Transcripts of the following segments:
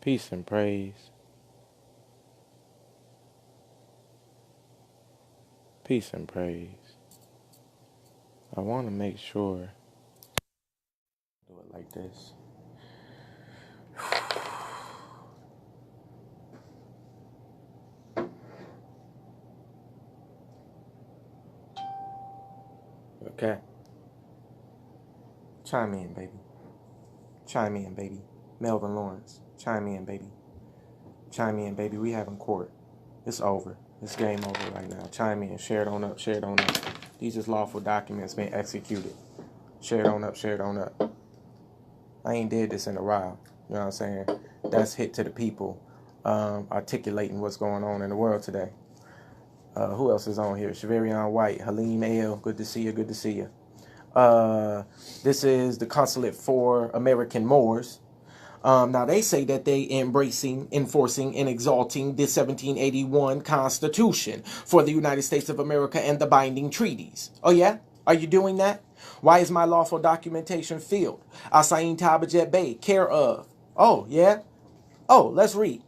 Peace and praise. Peace and praise. I want to make sure do it like this. Okay. Chime in, baby. Chime in, baby. Melvin Lawrence. Chime in, baby. Chime in, baby. We having court. It's over. It's game over right now. Chime in. Share it on up. Share it on up. These is lawful documents being executed. Share it on up. Share it on up. I ain't did this in a while. You know what I'm saying? That's hit to the people, articulating what's going on in the world today. Who else is on here? Shavarion White, Halim L. Good to see you. Good to see you. This is the Consulate for American Moors. Now, they say that they embracing, enforcing, and exalting the 1781 Constitution for the United States of America and the binding treaties. Oh, yeah? Are you doing that? Why is my lawful documentation filled? Asain Tabajet Bey, care of. Oh, yeah? Oh, let's read.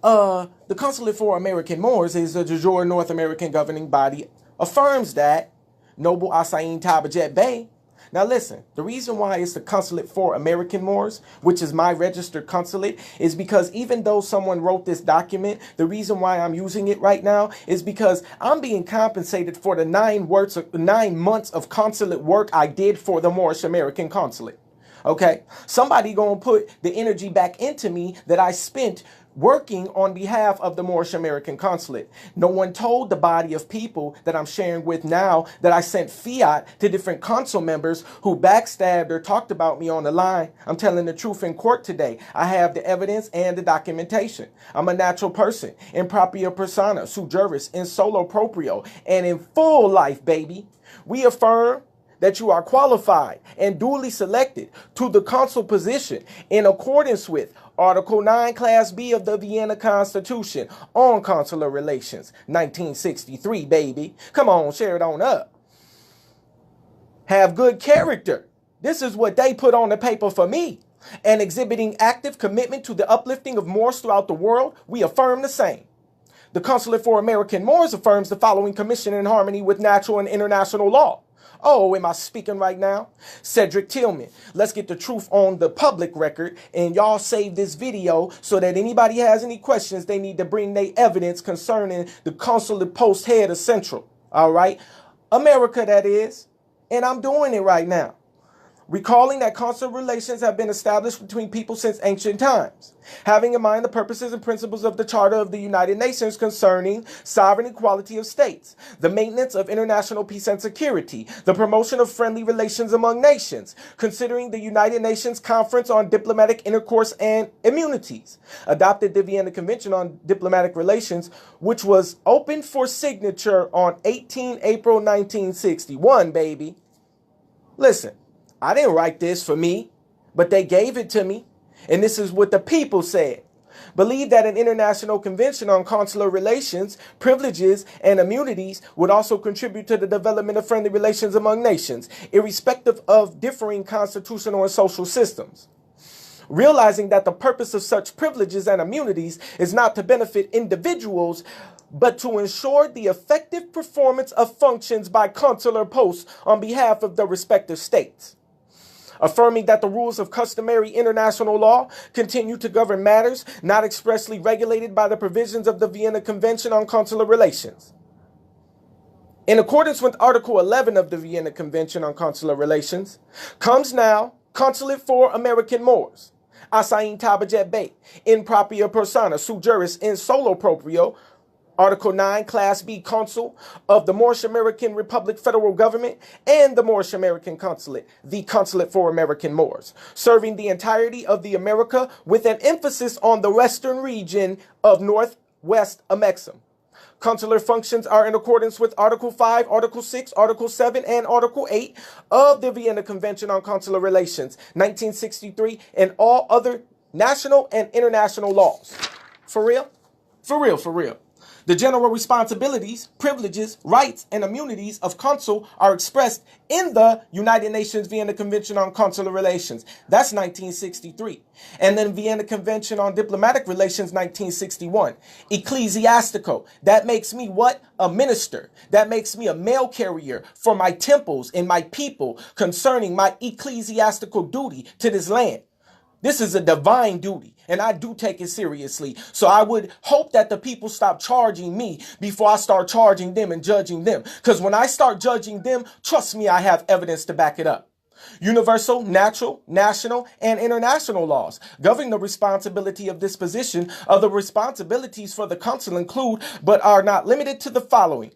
The Consulate for American Moors is a de jure North American governing body, affirms that Noble Asain Tabajet Bey. Now listen, the reason why it's the Consulate for American Moors, which is my registered consulate, is because even though someone wrote this document, the reason why I'm using it right now is because I'm being compensated for the 9 months of consulate work I did for the Moorish American Consulate. Okay, somebody gonna put the energy back into me that I spent working on behalf of the Moorish American Consulate. No one told the body of people that I'm sharing with now that I sent fiat to different consul members who backstabbed or talked about me on the line. I'm telling the truth in court today. I have the evidence and the documentation. I'm a natural person, in propria persona, sui juris, in solo proprio, and in full life, baby. We affirm that you are qualified and duly selected to the consul position in accordance with Article 9, Class B of the Vienna Constitution on Consular Relations, 1963, baby. Come on, share it on up. Have good character. This is what they put on the paper for me. And exhibiting active commitment to the uplifting of Moors throughout the world, we affirm the same. The Consulate for American Moors affirms the following commission in harmony with natural and international law. Oh, am I speaking right now? Cedric Tillman. Let's get the truth on the public record, and y'all save this video so that anybody has any questions, they need to bring their evidence concerning the consulate post head of Central. All right? America, that is. And I'm doing it right now. Recalling that consular relations have been established between people since ancient times, having in mind the purposes and principles of the Charter of the United Nations concerning sovereign equality of states, the maintenance of international peace and security, the promotion of friendly relations among nations, considering the United Nations Conference on Diplomatic Intercourse and Immunities, adopted the Vienna Convention on Diplomatic Relations, which was opened for signature on 18 April 1961, baby. Listen. I didn't write this for me, but they gave it to me. And this is what the people said. Believe that an international convention on consular relations, privileges, and immunities would also contribute to the development of friendly relations among nations, irrespective of differing constitutional and social systems. Realizing that the purpose of such privileges and immunities is not to benefit individuals, but to ensure the effective performance of functions by consular posts on behalf of the respective states. Affirming that the rules of customary international law continue to govern matters not expressly regulated by the provisions of the Vienna Convention on Consular Relations. In accordance with Article 11 of the Vienna Convention on Consular Relations, comes now Consulate for American Moors, Asain Tabajet Bey, in propria persona, sui juris, in solo proprio, Article 9, Class B Consul of the Moorish American Republic Federal Government and the Moorish American Consulate, the Consulate for American Moors, serving the entirety of the America with an emphasis on the western region of Northwest Amexem. Consular functions are in accordance with Article 5, Article 6, Article 7, and Article 8 of the Vienna Convention on Consular Relations, 1963, and all other national and international laws. For real? For real, for real. The general responsibilities, privileges, rights, and immunities of consul are expressed in the United Nations Vienna Convention on Consular Relations. That's 1963. And then Vienna Convention on Diplomatic Relations, 1961. Ecclesiastical. That makes me what? A minister. That makes me a mail carrier for my temples and my people concerning my ecclesiastical duty to this land. This is a divine duty, and I do take it seriously. So I would hope that the people stop charging me before I start charging them and judging them. Because when I start judging them, trust me, I have evidence to back it up. Universal, natural, national, and international laws govern the responsibility of this position. Other responsibilities for the consul include, but are not limited to, the following: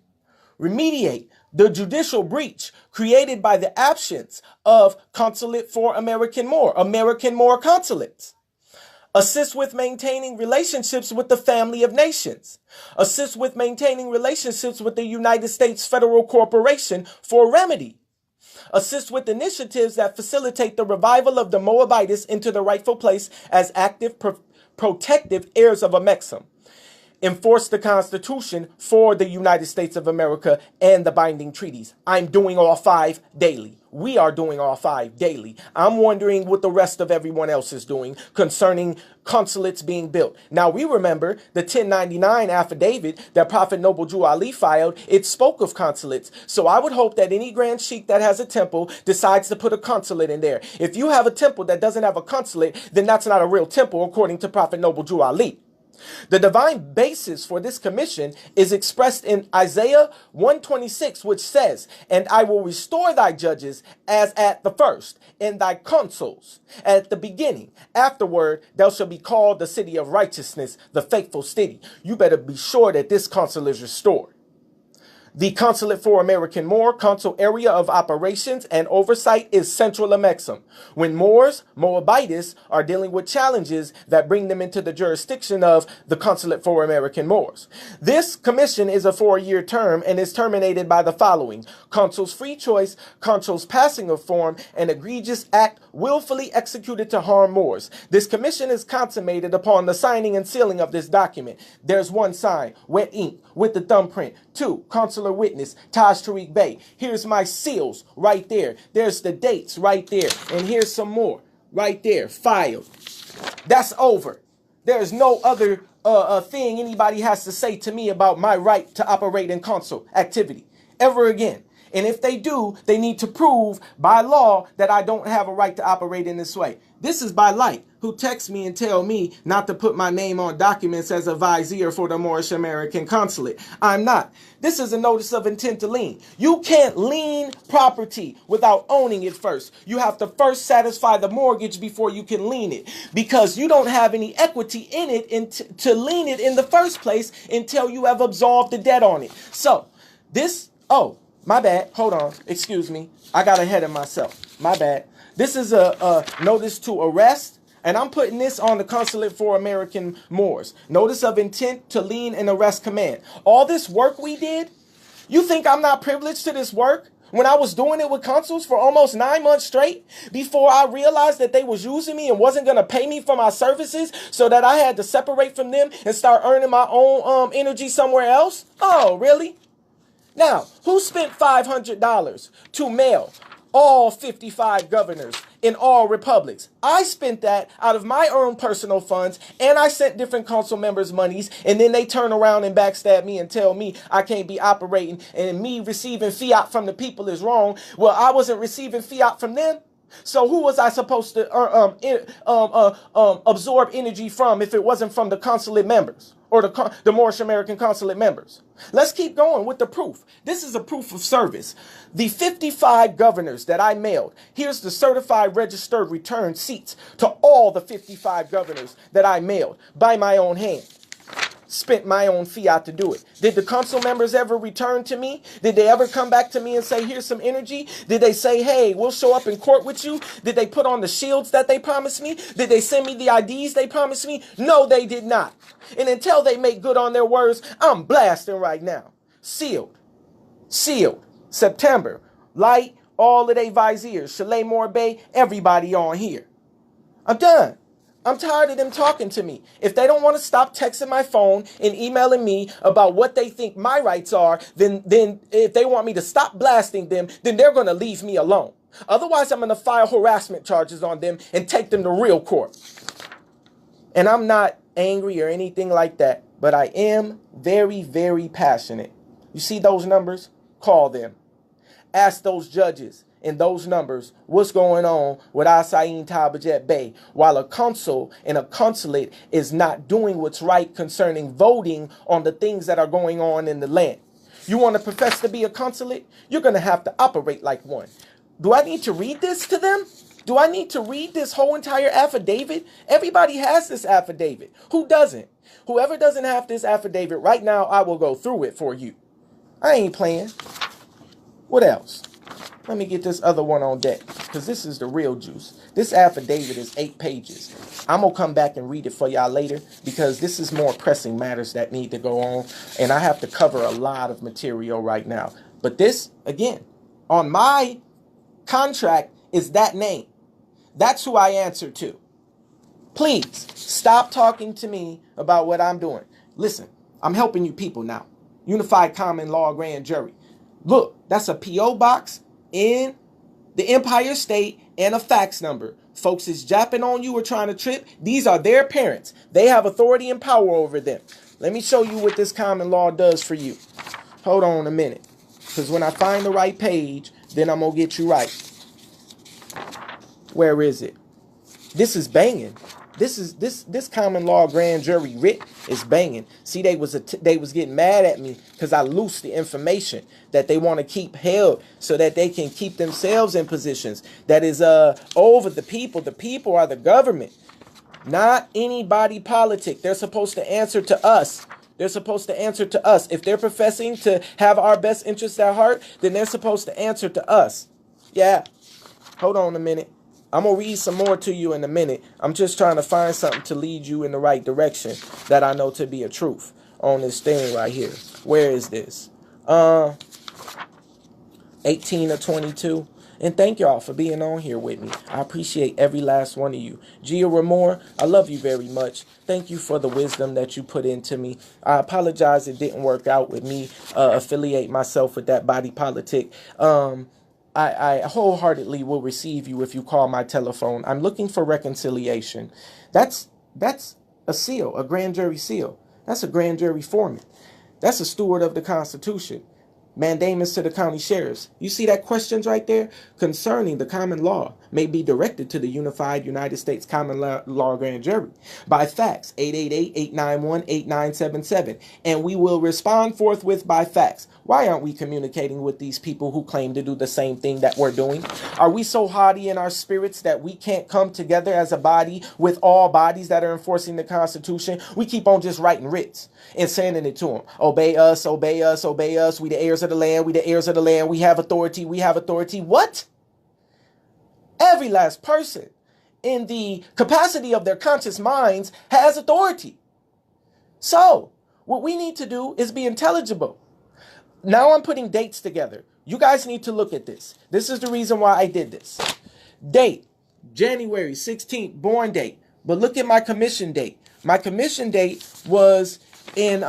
remediate the judicial breach created by the absence of consulate for American More consulates. Assist with maintaining relationships with the family of nations. Assist with maintaining relationships with the United States Federal Corporation for remedy. Assist with initiatives that facilitate the revival of the Moabites into the rightful place as active protective heirs of Amexem. Enforce the Constitution for the United States of America and the binding treaties. I'm doing all 5 daily. We are doing all 5 daily. I'm wondering what the rest of everyone else is doing concerning consulates being built. Now, we remember the 1099 affidavit that Prophet Noble Jew Ali filed. It spoke of consulates. So I would hope that any Grand Sheikh that has a temple decides to put a consulate in there. If you have a temple that doesn't have a consulate, then that's not a real temple, according to Prophet Noble Jew Ali. The divine basis for this commission is expressed in Isaiah 126, which says, "And I will restore thy judges as at the first, and thy consuls at the beginning. Afterward, thou shalt be called the city of righteousness, the faithful city." You better be sure that this consul is restored. The Consulate for American More consul area of operations and oversight is Central Amexem. When Moors, Moabites, are dealing with challenges that bring them into the jurisdiction of the Consulate for American Moors. This commission is a 4-year term and is terminated by the following: consul's free choice, consul's passing of form, an egregious act willfully executed to harm Moors. This commission is consummated upon the signing and sealing of this document. There's one sign, wet ink, with the thumbprint. 2, consular witness, Taj Tariq Bey. Here's my seals right there. There's the dates right there. And here's some more right there, filed. That's over. There's no other thing anybody has to say to me about my right to operate in consul activity ever again. And if they do, they need to prove by law that I don't have a right to operate in this way. This is by Light, who texts me and tell me not to put my name on documents as a vizier for the Moorish American Consulate. I'm not. This is a notice of intent to lien. You can't lien property without owning it first. You have to first satisfy the mortgage before you can lien it, because you don't have any equity in it to lien it in the first place until you have absolved the debt on it. So this, my bad. Hold on. Excuse me. I got ahead of myself. My bad. This is a notice to arrest, and I'm putting this on the Consulate for American Moors. Notice of intent to lien and arrest command. All this work we did, you think I'm not privileged to this work? When I was doing it with consuls for almost 9 months straight, before I realized that they was using me and wasn't going to pay me for my services, so that I had to separate from them and start earning my own energy somewhere else? Oh, really? Now, who spent $500 to mail all 55 governors in all republics? I spent that out of my own personal funds, and I sent different council members monies, and then they turn around and backstab me and tell me I can't be operating, and me receiving fiat from the people is wrong. Well, I wasn't receiving fiat from them. So who was I supposed to absorb energy from if it wasn't from the consulate members or the Moorish American consulate members? Let's keep going with the proof. This is a proof of service. The 55 governors that I mailed, here's the certified registered return seats to all the 55 governors that I mailed by my own hand. Spent my own fiat to do it. Did the council members ever return to me? Did they ever come back to me and say, here's some energy? Did they say, hey, we'll show up in court with you? Did they put on the shields that they promised me? Did they send me the IDs they promised me? No, they did not. And until they make good on their words, I'm blasting right now. Sealed. Sealed. September. Light, all of they viziers. Chalet Morbay, everybody on here. I'm done. I'm tired of them talking to me. If they don't want to stop texting my phone and emailing me about what they think my rights are, then if they want me to stop blasting them, then they're going to leave me alone. Otherwise, I'm going to file harassment charges on them and take them to real court. And I'm not angry or anything like that, but I am very, very passionate. You see those numbers? Call them. Ask those judges in those numbers what's going on with Asain Tabajet Bay while a consul and a consulate is not doing what's right concerning voting on the things that are going on in the land. You want to profess to be a consulate? You're going to have to operate like one. Do I need to read this to them? Do I need to read this whole entire affidavit? Everybody has this affidavit. Who doesn't? Whoever doesn't have this affidavit right now, I will go through it for you. I ain't playing. What else? Let me get this other one on deck, because this is the real juice. This affidavit is 8 pages. I'm going to come back and read it for y'all later, because this is more pressing matters that need to go on, and I have to cover a lot of material right now. But this, again, on my contract is that name. That's who I answer to. Please, stop talking to me about what I'm doing. Listen, I'm helping you people now. Unified Common Law Grand Jury. Look, that's a P.O. box in the Empire State and a fax number. Folks is japping on you or trying to trip. These are their parents. They have authority and power over them. Let me show you what this common law does for you. Hold on a minute. Because when I find the right page, then I'm going to get you right. Where is it? This is banging. This common law grand jury writ is banging. See, they was getting mad at me because I loosed the information that they want to keep held so that they can keep themselves in positions that is over the people. The people are the government, not any body politic. They're supposed to answer to us. They're supposed to answer to us. If they're professing to have our best interests at heart, then they're supposed to answer to us. Yeah. Hold on a minute. I'm going to read some more to you in a minute. I'm just trying to find something to lead you in the right direction that I know to be a truth on this thing right here. Where is this? 18 or 22. And thank y'all for being on here with me. I appreciate every last one of you. Gia Ramore, I love you very much. Thank you for the wisdom that you put into me. I apologize it didn't work out with me affiliate myself with that body politic. I wholeheartedly will receive you if you call my telephone. I'm looking for reconciliation. That's a seal, a grand jury seal. That's a grand jury foreman. That's a steward of the Constitution. Mandamus to the county sheriffs. You see that questions right there concerning the common law may be directed to the Unified United States Common Law Grand Jury by fax 888-891-8977, and we will respond forthwith by fax. Why aren't we communicating with these people who claim to do the same thing that we're doing? Are we so haughty in our spirits that we can't come together as a body with all bodies that are enforcing the Constitution? We keep on just writing writs and sending it to them. Obey us, obey us, obey us. We the heirs of the land. We the heirs of the land. We have authority. We have authority. What? Every last person in the capacity of their conscious minds has authority. So what we need to do is be intelligible. Now I'm putting dates together. You guys need to look at this. This is the reason why I did this. Date, January 16th, born date. But look at my commission date. My commission date was in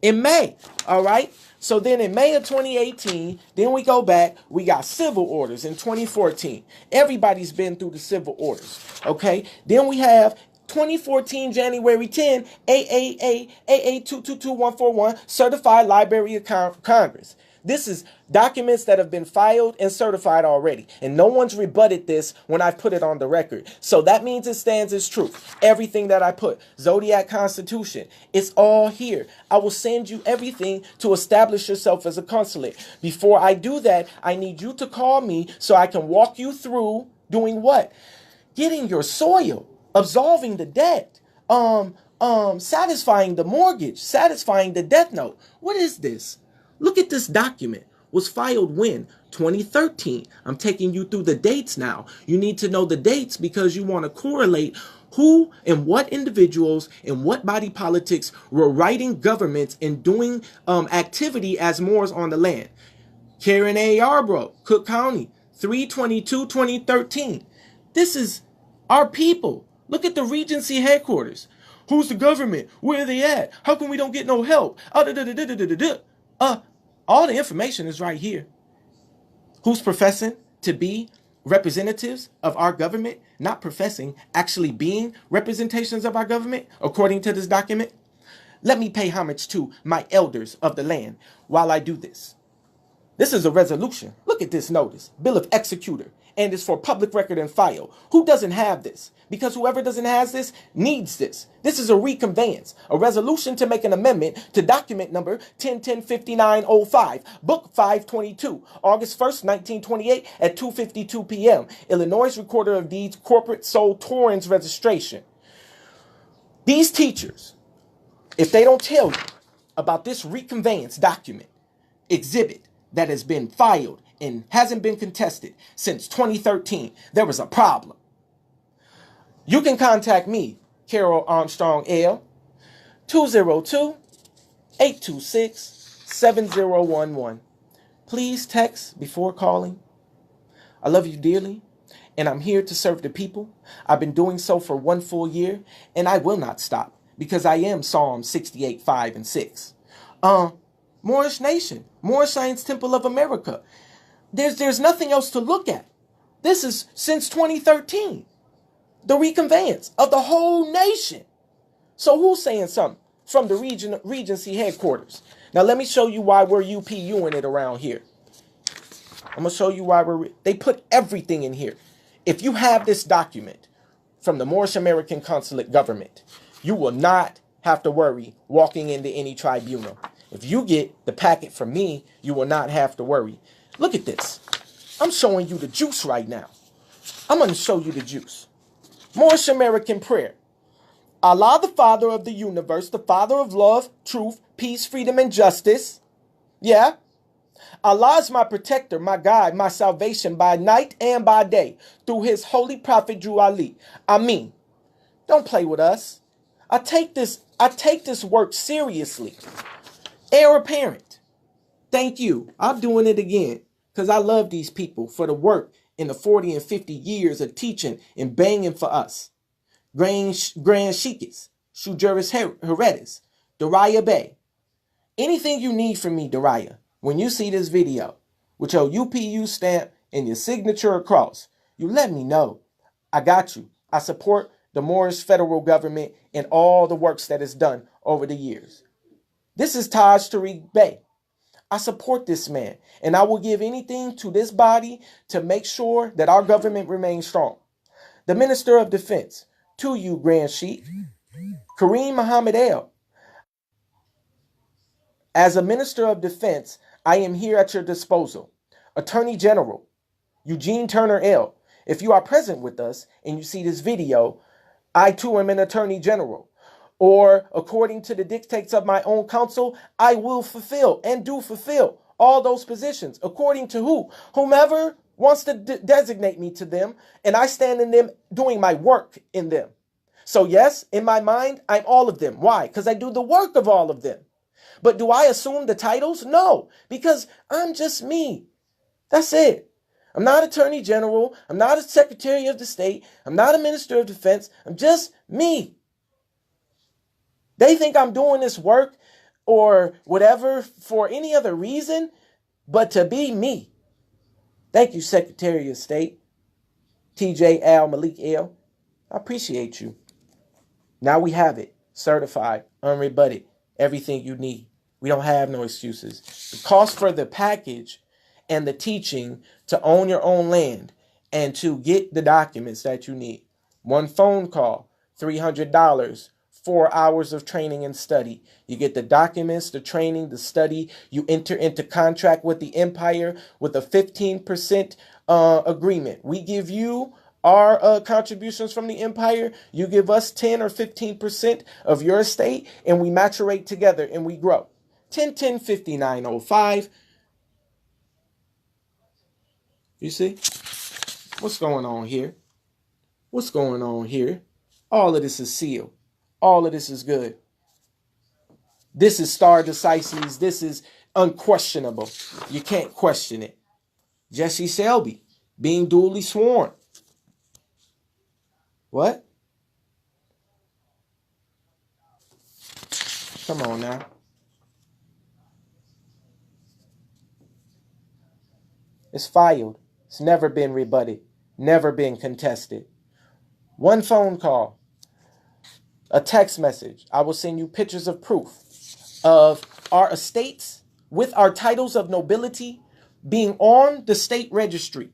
May, all right? So then in May of 2018, then we go back, we got civil orders in 2014. Everybody's been through the civil orders, okay? Then we have 2014, January 10, AAA 222141, Certified Library of Congress. This is documents that have been filed and certified already. And no one's rebutted this when I've put it on the record. So that means it stands as truth. Everything that I put. Zodiac Constitution. It's all here. I will send you everything to establish yourself as a consulate. Before I do that, I need you to call me so I can walk you through doing what? Getting your soil. Absolving the debt. Satisfying the mortgage. Satisfying the death note. What is this? Look at this document. Was filed when? 2013. I'm taking you through the dates now. You need to know the dates because you want to correlate who and what individuals and what body politics were writing governments and doing activity as Moors on the land. Karen A. Yarbrough, Cook County, 3/22/2013. This is our people. Look at the Regency headquarters. Who's the government? Where are they at? How come we don't get no help? All the information is right here. Who's professing to be representatives of our government, not professing, actually being representations of our government, according to this document? Let me pay homage to my elders of the land while I do this. This is a resolution. Look at this notice. Bill of Executor. And it's for public record and file. Who doesn't have this? Because whoever doesn't have this needs this. This is a reconveyance, a resolution to make an amendment to document number 10105905, book 522, August 1st, 1928 at 2:52 p.m. Illinois Recorder of Deeds, corporate sole Torrens registration. These teachers, if they don't tell you about this reconveyance document, exhibit that has been filed and hasn't been contested since 2013, there was a problem. You can contact me, Carol Armstrong L, 202-826-7011. Please text before calling. I love you dearly, and I'm here to serve the people. I've been doing so for 1 full year, and I will not stop, because I am Psalm 68, 5, and 6. Moorish Nation, Moorish Science Temple of America. There's nothing else to look at. This is since 2013. The reconveyance of the whole nation. So who's saying something? From the Regency headquarters. Now let me show you why we're UPUing it around here. I'm going to show you why they put everything in here. If you have this document from the Moorish American Consulate government, you will not have to worry walking into any tribunal. If you get the packet from me, you will not have to worry. Look at this. I'm showing you the juice right now. I'm going to show you the juice. Moorish American prayer. Allah, the Father of the universe, the Father of love, truth, peace, freedom, and justice. Yeah. Allah is my protector, my guide, my salvation by night and by day, through his holy prophet Drew Ali. Ameen. Don't play with us. I take this work seriously. Heir apparent. Thank you. I'm doing it again because I love these people for the work in the 40 and 50 years of teaching and banging for us. Grand Sheikhs, Shujuris Heredis, Dariah Bay. Anything you need from me, Dariah, when you see this video with your UPU stamp and your signature across, you let me know. I got you. I support the Moorish federal government and all the works that is done over the years. This is Taj Tariq Bey. I support this man, and I will give anything to this body to make sure that our government remains strong. The Minister of Defense, to you, Grand Sheikh, Kareem Muhammad El. As a Minister of Defense, I am here at your disposal. Attorney General, Eugene Turner L. If you are present with us and you see this video, I too am an Attorney General. Or, according to the dictates of my own counsel, I will fulfill and do fulfill all those positions. According to who? Whomever wants to designate me to them, and I stand in them doing my work in them. So yes, in my mind, I'm all of them. Why? Because I do the work of all of them. But do I assume the titles? No, because I'm just me. That's it. I'm not Attorney General. I'm not a Secretary of the State. I'm not a Minister of Defense. I'm just me. They think I'm doing this work or whatever for any other reason but to be me. Thank you, Secretary of State, TJ Al Malik L. I appreciate you. Now we have it. Certified, unrebutted, everything you need. We don't have no excuses. The cost for the package and the teaching to own your own land and to get the documents that you need. One phone call, $300. 4 hours of training and study. You get the documents, the training, the study. You enter into contract with the empire with a 15% agreement. We give you our contributions from the empire. You give us 10 or 15% of your estate, and we maturate together and we grow. 10-10-5905. You see? What's going on here? What's going on here? All of this is sealed. All of this is good. This is stare decisis. This is unquestionable. You can't question it. Jesse Selby being duly sworn. What? Come on now. It's filed. It's never been rebutted. Never been contested. One phone call. A text message. I will send you pictures of proof of our estates with our titles of nobility being on the state registry.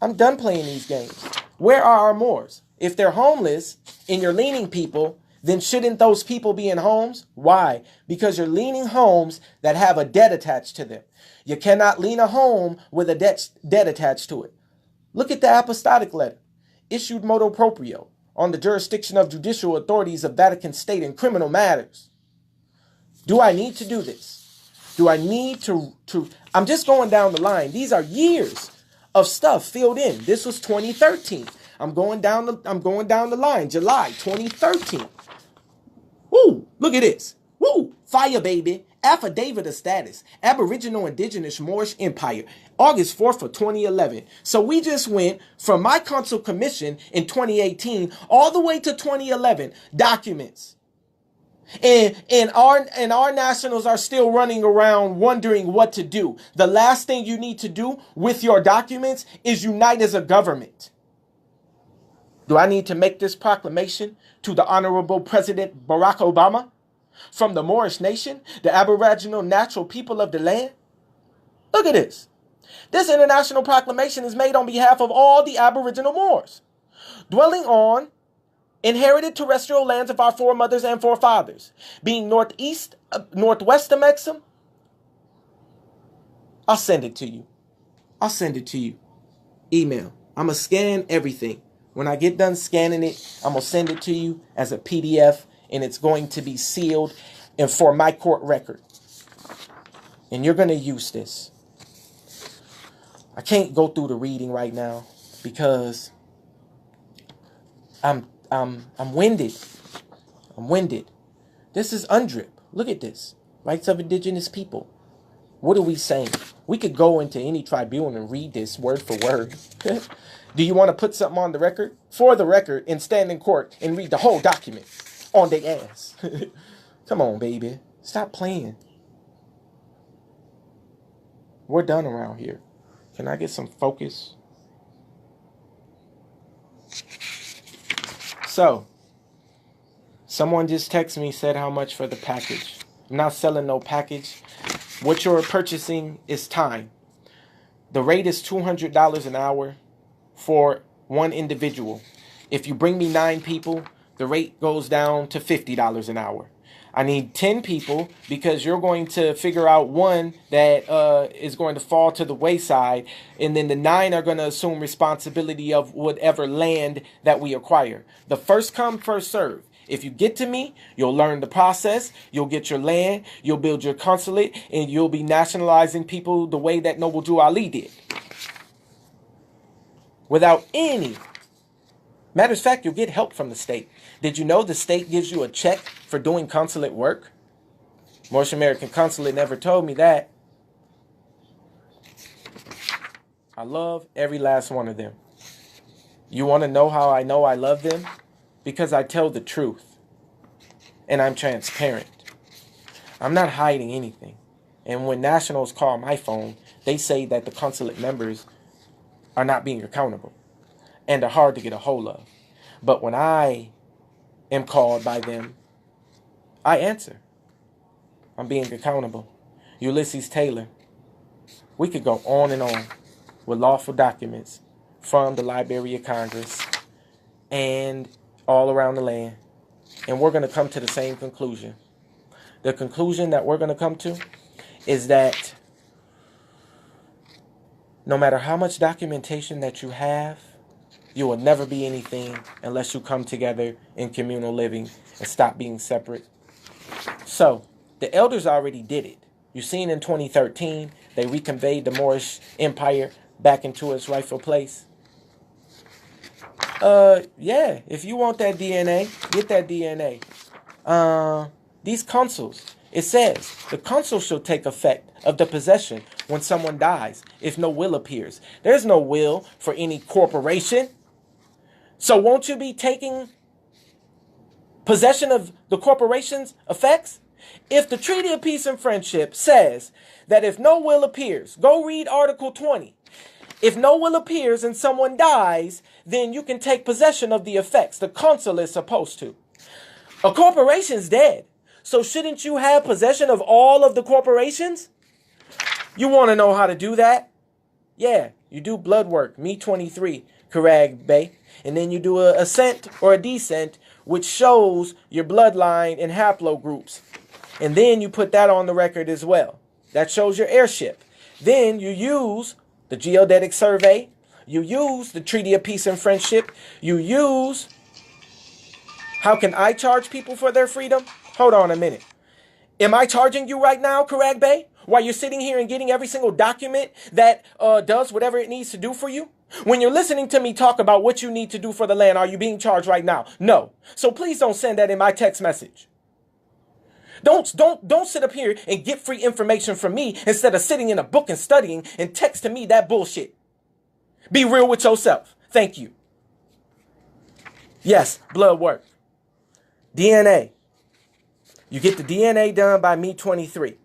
I'm done playing these games. Where are our Moors? If they're homeless and you're leaning people, then shouldn't those people be in homes? Why? Because you're leaning homes that have a debt attached to them. You cannot lean a home with a debt attached to it. Look at the apostolic letter, issued motu proprio, on the jurisdiction of judicial authorities of Vatican State in criminal matters. Do I need to do this? Do I need to I'm just going down the line. These are years of stuff filled in. This was 2013. I'm going down the line. July 2013. Woo! Look at this. Woo! Fire, baby. Affidavit of status. Aboriginal Indigenous Moorish Empire. August 4th of 2011. So we just went from my consul commission in 2018 all the way to 2011. Documents. And our nationals are still running around wondering what to do. The last thing you need to do with your documents is unite as a government. Do I need to make this proclamation to the Honorable President Barack Obama from the Moorish nation, the Aboriginal natural people of the land? Look at this. This international proclamation is made on behalf of all the Aboriginal Moors, dwelling on inherited terrestrial lands of our foremothers and forefathers, being northwest of Exum. I'll send it to you. I'll send it to you. Email. I'm going to scan everything. When I get done scanning it, I'm going to send it to you as a PDF, and it's going to be sealed and for my court record. And you're going to use this. I can't go through the reading right now because I'm winded. I'm winded. This is UNDRIP. Look at this. Rights of Indigenous People. What are we saying? We could go into any tribunal and read this word for word. Do you want to put something on the record? For the record, and stand in court and read the whole document on their ass. Come on, baby. Stop playing. We're done around here. Can I get some focus? So, someone just texted me, said how much for the package. I'm not selling no package. What you're purchasing is time. The rate is $200 an hour for one individual. If you bring me 9 people, the rate goes down to $50 an hour. I need 10 people because you're going to figure out one that is going to fall to the wayside, and then the 9 are going to assume responsibility of whatever land that we acquire. The first come, first serve. If you get to me, you'll learn the process, you'll get your land, you'll build your consulate, and you'll be nationalizing people the way that Noble Drew Ali did. Without any. Matter of fact, you'll get help from the state. Did you know the state gives you a check for doing consulate work? Moorish American Consulate never told me that. I love every last one of them. You want to know how I know I love them? Because I tell the truth. And I'm transparent. I'm not hiding anything. And when nationals call my phone, they say that the consulate members are not being accountable and are hard to get a hold of. But when I am called by them, I answer. I'm being accountable. Ulysses Taylor. We could go on and on with lawful documents from the Library of Congress and all around the land. And we're going to come to the same conclusion. The conclusion that we're going to come to is that no matter how much documentation that you have, you will never be anything unless you come together in communal living and stop being separate. So, the elders already did it. You've seen in 2013, they reconveyed the Moorish Empire back into its rightful place. Yeah, if you want that DNA, get that DNA. These consuls, it says, the consul shall take effect of the possession when someone dies, if no will appears. There's no will for any corporation. So won't you be taking possession of the corporation's effects? If the Treaty of Peace and Friendship says that if no will appears, go read Article 20. If no will appears and someone dies, then you can take possession of the effects. The consul is supposed to. A corporation's dead. So shouldn't you have possession of all of the corporations? You want to know how to do that? Yeah, you do blood work, me 23, Karag Bay. And then you do a ascent or a descent, which shows your bloodline and haplogroups. And then you put that on the record as well. That shows your airship. Then you use the geodetic survey. You use the Treaty of Peace and Friendship. You use, how can I charge people for their freedom? Hold on a minute. Am I charging you right now, Karag Bay? While you're sitting here and getting every single document that does whatever it needs to do for you? When you're listening to me talk about what you need to do for the land, are you being charged right now? No. So please don't send that in my text message. Don't sit up here and get free information from me instead of sitting in a book and studying and texting me that bullshit. Be real with yourself. Thank you. Yes, blood work. DNA. You get the DNA done by me 23.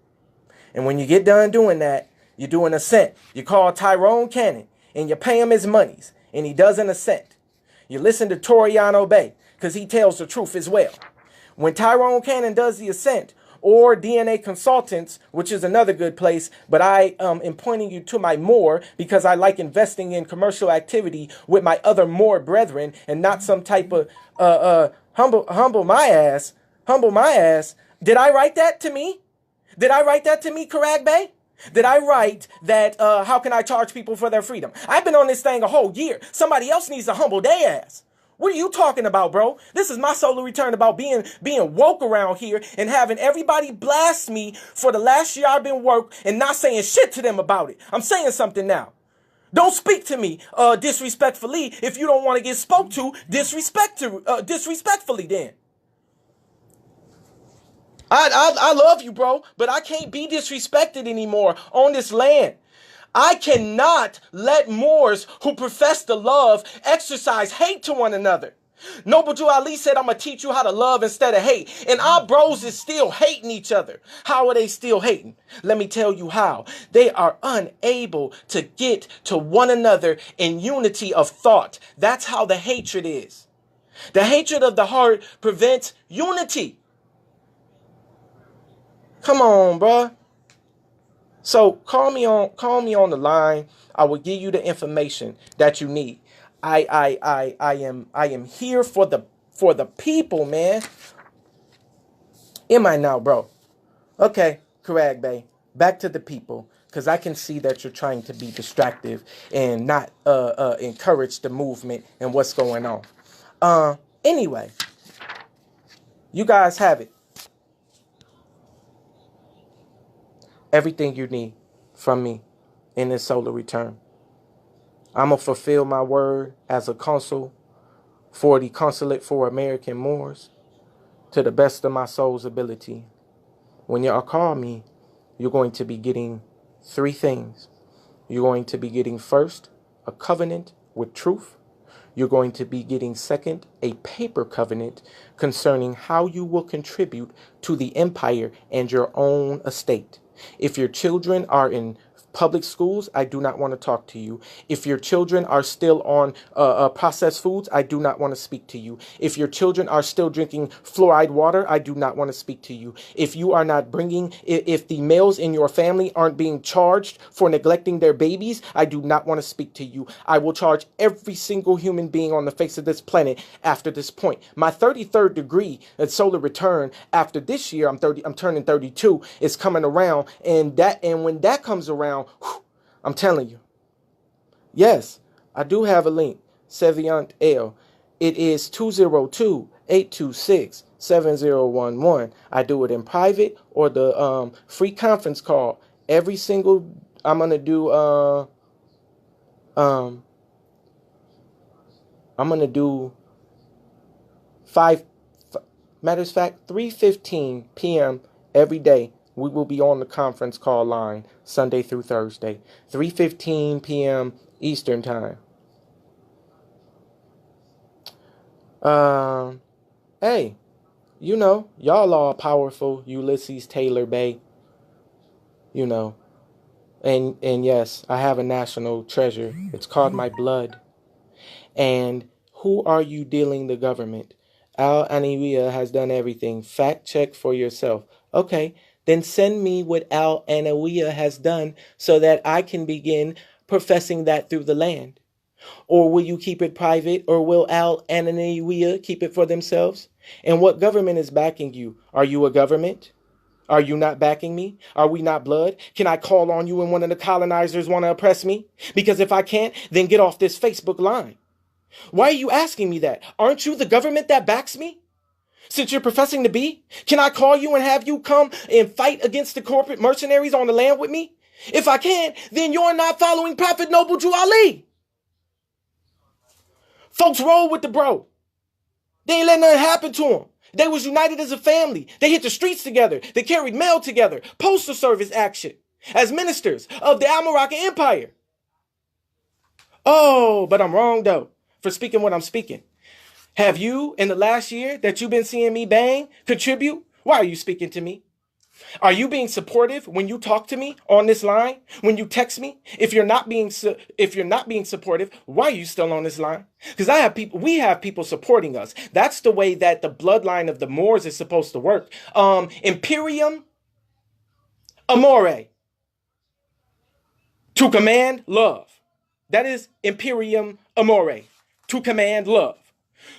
And when you get done doing that, you do an ascent. You call Tyrone Cannon and you pay him his monies and he does an ascent. You listen to Toriano Bay because he tells the truth as well. When Tyrone Cannon does the ascent, or DNA Consultants, which is another good place, but I am pointing you to my Moore because I like investing in commercial activity with my other Moore brethren and not some type of humble my ass. Did I write that to me? Did I write that to me, Karag Bay? Did I write that, how can I charge people for their freedom? I've been on this thing a whole year. Somebody else needs to humble their ass. What are you talking about, bro? This is my solar return about being woke around here and having everybody blast me for the last year I've been woke and not saying shit to them about it. I'm saying something now. Don't speak to me disrespectfully if you don't want to get spoke to disrespectfully then. I love you, bro, but I can't be disrespected anymore on this land. I cannot let Moors who profess the love exercise hate to one another. Noble Jew Ali said, I'm going to teach you how to love instead of hate. And our bros is still hating each other. How are they still hating? Let me tell you how. They are unable to get to one another in unity of thought. That's how the hatred is. The hatred of the heart prevents unity. Come on, bruh. So call me on the line. I will give you the information that you need. I am here for the people, man. Am I now, bro? Okay, Karag Bay. Back to the people, because I can see that you're trying to be distractive and not encourage the movement and what's going on. Anyway, you guys have it. Everything you need from me in this solar return. I'm going to fulfill my word as a consul for the Consulate for American Moors to the best of my soul's ability. When y'all call me, you're going to be getting three things. You're going to be getting first, a covenant with truth. You're going to be getting second, a paper covenant concerning how you will contribute to the empire and your own estate. If your children are in public schools, I do not want to talk to you. If your children are still on processed foods, I do not want to speak to you. If your children are still drinking fluoride water, I do not want to speak to you. If you are not if the males in your family aren't being charged for neglecting their babies, I do not want to speak to you. I will charge every single human being on the face of this planet after this point. My 33rd degree at solar return after this year, I'm turning 32, is coming around, and when that comes around, I'm telling you. Yes, I do have a link. Seviant L. It is 202-826-7011. I do it in private or the free conference call. Every single I'm gonna do I'm gonna do matters of fact 3:15 p.m. every day. We will be on the conference call line Sunday through Thursday, 3:15 p.m. Eastern time. Hey, you know, y'all are powerful, Ulysses Taylor Bay, you know. And yes, I have a national treasure. It's called my blood. And who are you dealing the government? Al Aniwia has done everything. Fact check for yourself. Okay, then send me what Al Aniwia has done so that I can begin professing that through the land. Or will you keep it private? Or will Al Aniwia keep it for themselves? And what government is backing you? Are you a government? Are you not backing me? Are we not blood? Can I call on you when one of the colonizers want to oppress me? Because if I can't, then get off this Facebook line. Why are you asking me that? Aren't you the government that backs me? Since you're professing to be, can I call you and have you come and fight against the corporate mercenaries on the land with me? If I can't, then you're not following Prophet Noble Drew Ali. Folks roll with the bro. They ain't let nothing happen to them. They was united as a family. They hit the streets together. They carried mail together. Postal service action. As ministers of the Almoroccan Empire. Oh, but I'm wrong though. For speaking what I'm speaking. Have you, in the last year that you've been seeing me bang, contribute? Why are you speaking to me? Are you being supportive when you talk to me on this line? When you text me? If you're not being supportive, why are you still on this line? Because we have people supporting us. That's the way that the bloodline of the Moors is supposed to work. Imperium amore. To command love. That is Imperium amore. To command love.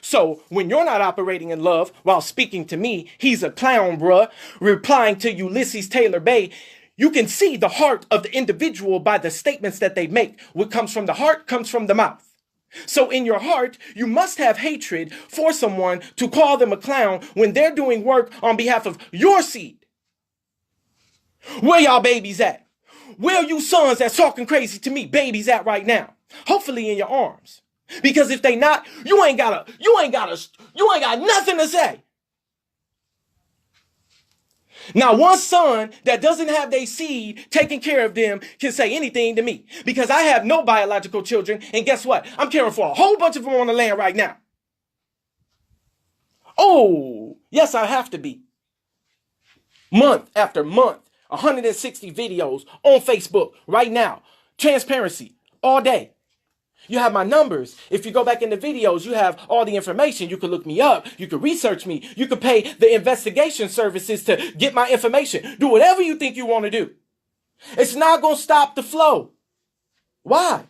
So when you're not operating in love while speaking to me, he's a clown, bruh, replying to Ulysses Taylor Bay, you can see the heart of the individual by the statements that they make. What comes from the heart comes from the mouth. So in your heart, you must have hatred for someone to call them a clown when they're doing work on behalf of your seed. Where y'all babies at? Where you sons that's talking crazy to me babies at right now? Hopefully in your arms. Because if they not, you ain't got nothing to say. Now, one son that doesn't have their seed taking care of them can say anything to me because I have no biological children. And guess what? I'm caring for a whole bunch of them on the land right now. Oh, yes, I have to be. Month after month, 160 videos on Facebook right now. Transparency all day. You have my numbers. If you go back in the videos, you have all the information. You can look me up. You can research me. You can pay the investigation services to get my information. Do whatever you think you want to do. It's not going to stop the flow. Why?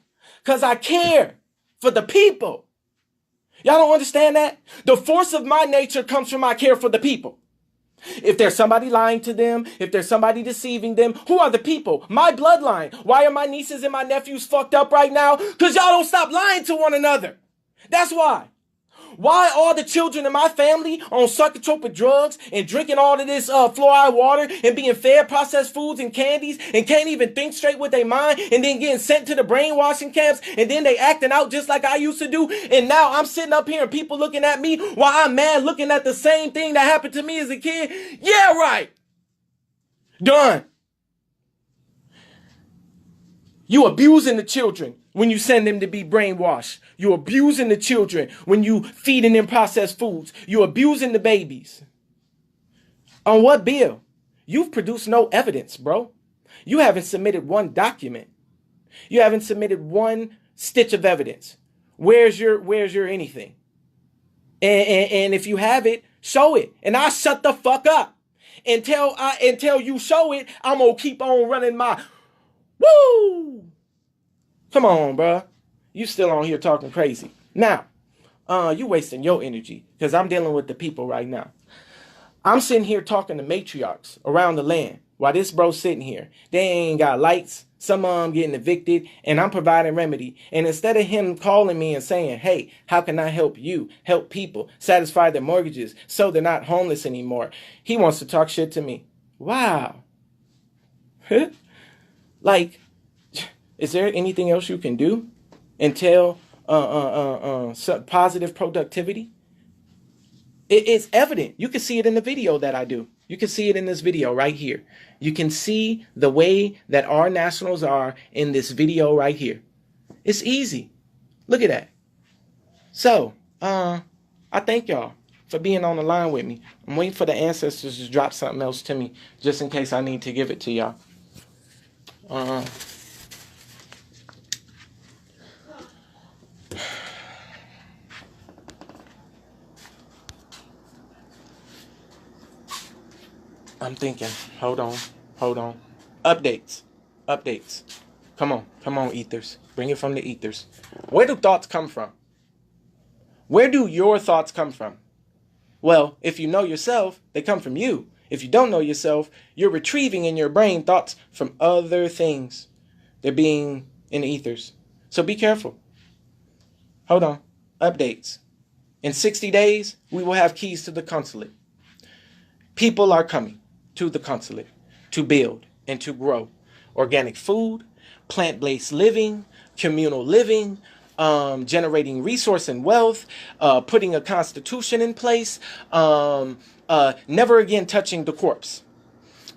Because I care for the people. Y'all don't understand that? The force of my nature comes from my care for the people. If there's somebody lying to them, if there's somebody deceiving them, who are the people? My bloodline. Why are my nieces and my nephews fucked up right now? Because y'all don't stop lying to one another. That's why. Why all the children in my family on psychotropic drugs and drinking all of this fluoride water and being fed processed foods and candies and can't even think straight with their mind and then getting sent to the brainwashing camps and then they acting out just like I used to do. And now I'm sitting up here and people looking at me while I'm mad looking at the same thing that happened to me as a kid. Yeah, right. Done. You abusing the children when you send them to be brainwashed. You abusing the children when you feeding them processed foods. You abusing the babies. On what bill? You've produced no evidence, bro. You haven't submitted one document. You haven't submitted one stitch of evidence. Where's your anything? And if you have it, show it. And I'll shut the fuck up. Until you show it, I'm gonna keep on running my woo. Come on, bruh. You still on here talking crazy. Now, you wasting your energy because I'm dealing with the people right now. I'm sitting here talking to matriarchs around the land while this bro's sitting here. They ain't got lights. Some of them getting evicted and I'm providing remedy. And instead of him calling me and saying, hey, how can I help you? Help people satisfy their mortgages so they're not homeless anymore. He wants to talk shit to me. Wow. Like, is there anything else you can do until positive productivity? It's evident. You can see it in the video that I do. You can see it in this video right here. You can see the way that our nationals are in this video right here. It's easy. Look at that. So, I thank y'all. for being on the line with me. I'm waiting for the ancestors to drop something else to me, just in case I need to give it to y'all. I'm thinking. Hold on. Updates. Come on, ethers. Bring it from the ethers. Where do thoughts come from? Where do your thoughts come from? Well, if you know yourself, they come from you. If you don't know yourself, you're retrieving in your brain thoughts from other things. They're being in the ethers. So be careful. Hold on. Updates. In 60 days, we will have keys to the consulate. People are coming to the consulate to build and to grow organic food, plant-based living, communal living, generating resource and wealth, putting a constitution in place, never again touching the corpse.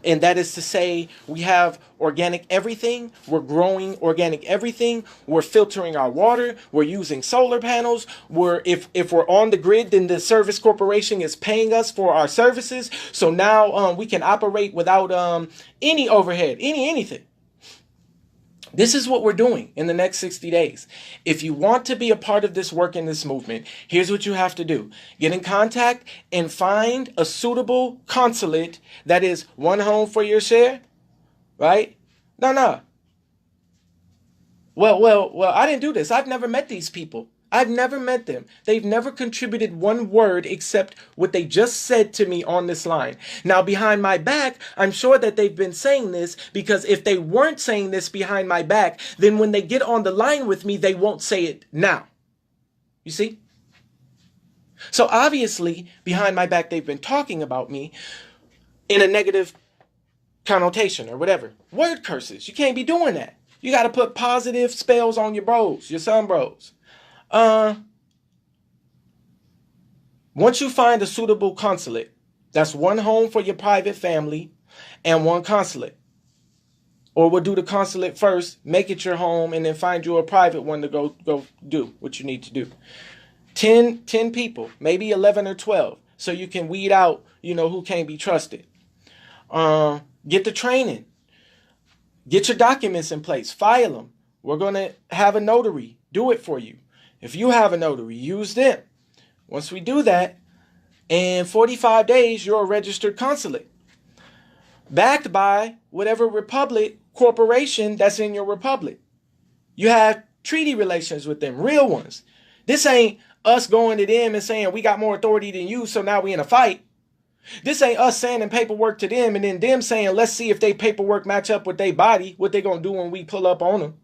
And that is to say, we have organic everything. We're growing organic everything. We're filtering our water. We're using solar panels. If we're on the grid, then the service corporation is paying us for our services. So now we can operate without any overhead, anything. This is what we're doing in the next 60 days. If you want to be a part of this work in this movement, here's what you have to do. Get in contact and find a suitable consulate that is one home for your share, right? No. Well, I didn't do this. I've never met these people. I've never met them. They've never contributed one word except what they just said to me on this line. Now, behind my back, I'm sure that they've been saying this, because if they weren't saying this behind my back, then when they get on the line with me, they won't say it now. You see? So obviously, behind my back, they've been talking about me in a negative connotation or whatever. Word curses. You can't be doing that. You got to put positive spells on your bros, your son bros. Once you find a suitable consulate, that's one home for your private family and one consulate. Or we'll do the consulate first, make it your home, and then find you a private one to go do what you need to do. 10 people, maybe 11 or 12, so you can weed out, who can't be trusted. Get the training. Get your documents in place. File them. We're going to have a notary do it for you. If you have a notary, use them. Once we do that, in 45 days, you're a registered consulate, backed by whatever republic corporation that's in your republic. You have treaty relations with them, real ones. This ain't us going to them and saying we got more authority than you, so now we in a fight. This ain't us sending paperwork to them and then them saying, let's see if they paperwork match up with their body, what they gonna do when we pull up on them.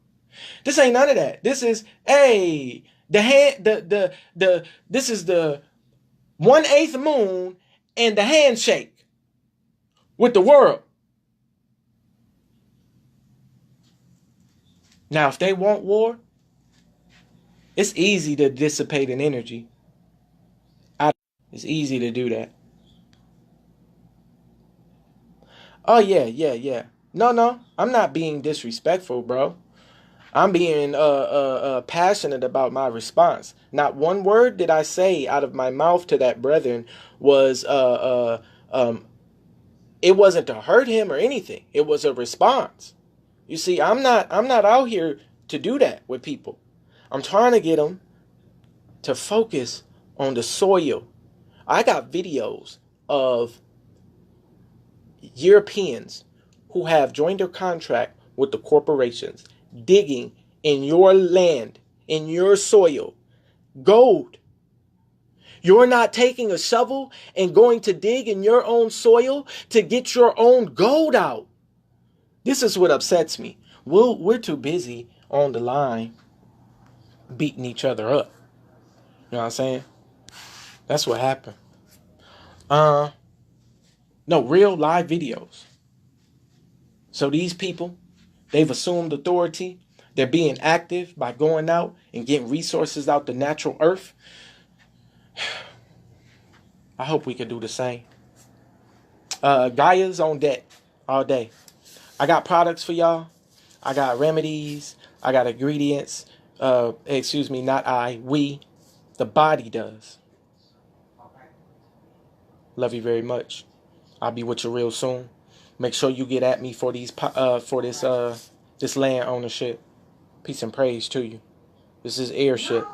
This ain't none of that. This is, hey, this is the 1/8 moon and the handshake with the world. Now, if they want war, it's easy to dissipate an energy. It's easy to do that. Oh, yeah. No, I'm not being disrespectful, bro. I'm being passionate about my response. Not one word did I say out of my mouth to that brethren was it wasn't to hurt him or anything. It was a response. You see, I'm not out here to do that with people. I'm trying to get them to focus on the soil. I got videos of Europeans who have joined a contract with the corporations, digging in your land, in your soil, gold. You're not taking a shovel and going to dig in your own soil to get your own gold out. This is what upsets me. We're too busy on the line beating each other up. You know what I'm saying? That's what happened. No, real live videos. So these people, they've assumed authority. They're being active by going out and getting resources out the natural earth. I hope we could do the same. Gaia's on deck all day. I got products for y'all. I got remedies. I got ingredients. We, the body does. Love you very much. I'll be with you real soon. Make sure you get at me for this land ownership. Peace and praise to you. This is air shit.